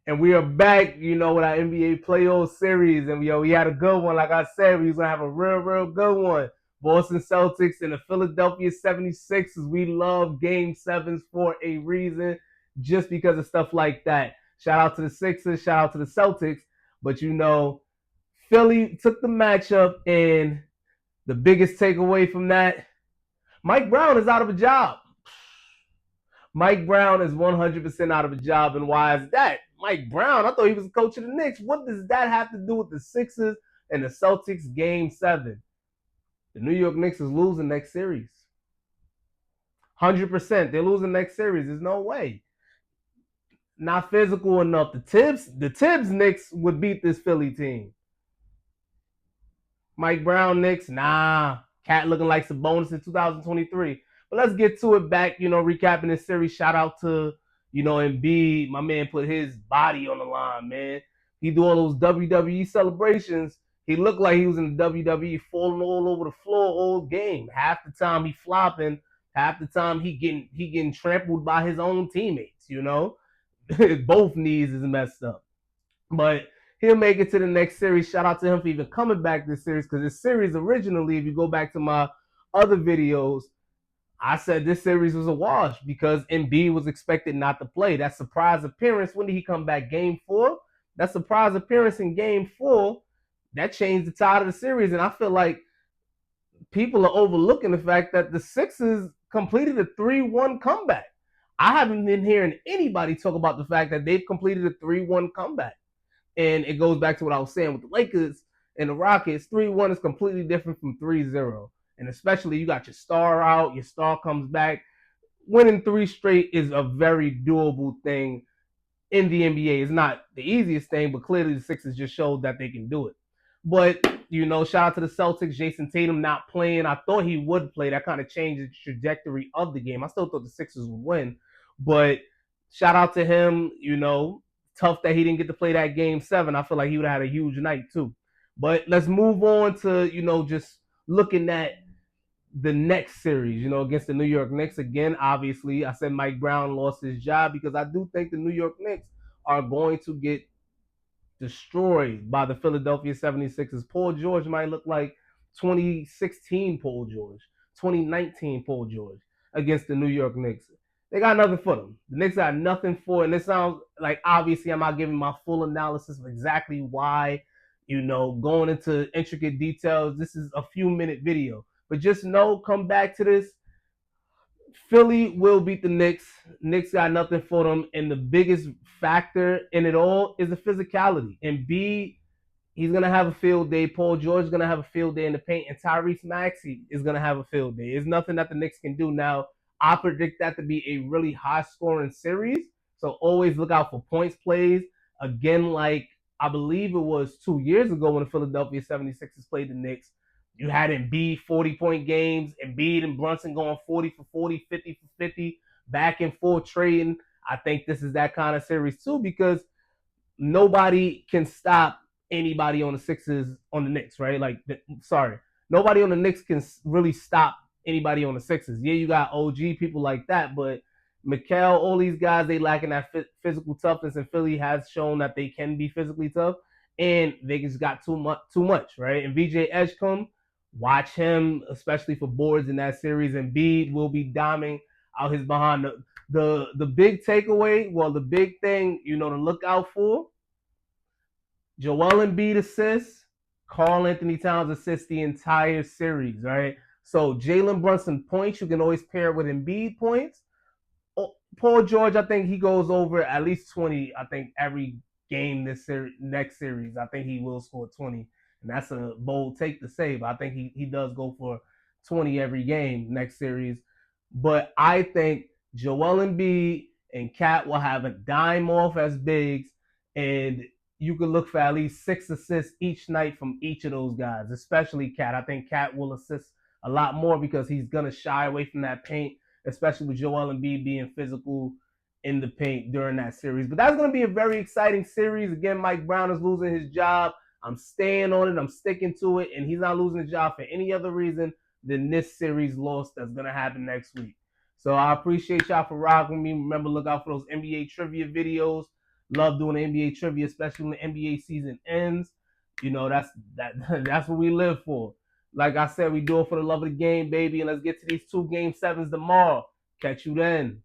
And we are back, with our NBA playoff series. And we had a good one. Like I said, we was going to have a real good one. Boston Celtics and the Philadelphia 76ers. We love game sevens for a reason, just because of stuff like that. Shout out to the Sixers, shout out to the Celtics. But Philly took the matchup, and the biggest takeaway from that, Mike Brown is out of a job. Mike Brown is 100% out of a job. And why is that? Mike Brown, I thought he was the coach of the Knicks. What does that have to do with the Sixers and the Celtics game seven? The New York Knicks is losing next series. 100%. They're losing next series. There's no way. Not physical enough. The Tibbs Knicks would beat this Philly team. Mike Brown Knicks, nah. Cat looking like some bonus in 2023. But let's get to it back, recapping this series. Shout out to, Embiid. My man put his body on the line, man. He do all those WWE celebrations. He looked like he was in the WWE, falling all over the floor all game. Half the time he flopping, half the time he getting trampled by his own teammates, Both knees is messed up. But he'll make it to the next series. Shout out to him for even coming back this series, because this series originally, if you go back to my other videos, I said this series was a wash because Embiid was expected not to play. That surprise appearance, when did he come back? Game 4? That surprise appearance in game 4, that changed the tide of the series. And I feel like people are overlooking the fact that the Sixers completed a 3-1 comeback. I haven't been hearing anybody talk about the fact that they've completed a 3-1 comeback. And it goes back to what I was saying with the Lakers and the Rockets. 3-1 is completely different from 3-0. And especially you got your star out, your star comes back. Winning 3 straight is a very doable thing in the NBA. It's not the easiest thing, but clearly the Sixers just showed that they can do it. But, shout out to the Celtics. Jason Tatum not playing. I thought he would play. That kind of changed the trajectory of the game. I still thought the Sixers would win. But shout out to him, tough that he didn't get to play that game 7. I feel like he would have had a huge night too. But let's move on to, just looking at the next series, against the New York Knicks. Again, obviously, I said Mike Brown lost his job because I do think the New York Knicks are going to get destroyed by the Philadelphia 76ers. Paul George might look like 2016 Paul George, 2019 Paul George against the New York Knicks. They got nothing for them. The Knicks got nothing for it. And it sounds like, obviously, I'm not giving my full analysis of exactly why, going into intricate details. This is a few minute video. But just know, come back to this. Philly will beat the Knicks. Knicks got nothing for them. And the biggest factor in it all is the physicality. And he's going to have a field day. Paul George is going to have a field day in the paint. And Tyrese Maxey is going to have a field day. There's nothing that the Knicks can do now. I predict that to be a really high-scoring series. So always look out for points plays. Again, like I believe it was 2 years ago when the Philadelphia 76ers played the Knicks. You had Embiid 40-point games, Embiid and Brunson going 40 for 40, 50 for 50, back and forth trading. I think this is that kind of series too, because nobody can stop anybody on the Sixers on the Knicks, right? Nobody on the Knicks can really stop anybody on the Sixers. Yeah, you got OG people like that, but Mikal, all these guys, they lacking that physical toughness, and Philly has shown that they can be physically tough, and they just got too much, right? And VJ Edgecombe, watch him, especially for boards in that series. And Embiid will be diming out his behind. The big takeaway, the big thing, to look out for, Joel Embiid assists, Karl Anthony Towns assists the entire series, right? So Jalen Brunson points, you can always pair it with Embiid points. Paul George, I think he goes over at least 20, I think, every game next series. I think he will score 20. And that's a bold take to say, but I think he does go for 20 every game next series. But I think Joel Embiid and Cat will have a dime off as bigs, and you could look for at least 6 assists each night from each of those guys, especially Cat. I think Cat will assist a lot more because he's going to shy away from that paint, especially with Joel Embiid being physical in the paint during that series. But that's going to be a very exciting series. Again, Mike Brown is losing his job. I'm staying on it. I'm sticking to it. And he's not losing his job for any other reason than this series loss that's going to happen next week. So I appreciate y'all for rocking me. Remember, look out for those NBA trivia videos. Love doing the NBA trivia, especially when the NBA season ends. You know, that's what we live for. Like I said, we do it for the love of the game, baby. And let's get to these 2 Game 7s tomorrow. Catch you then.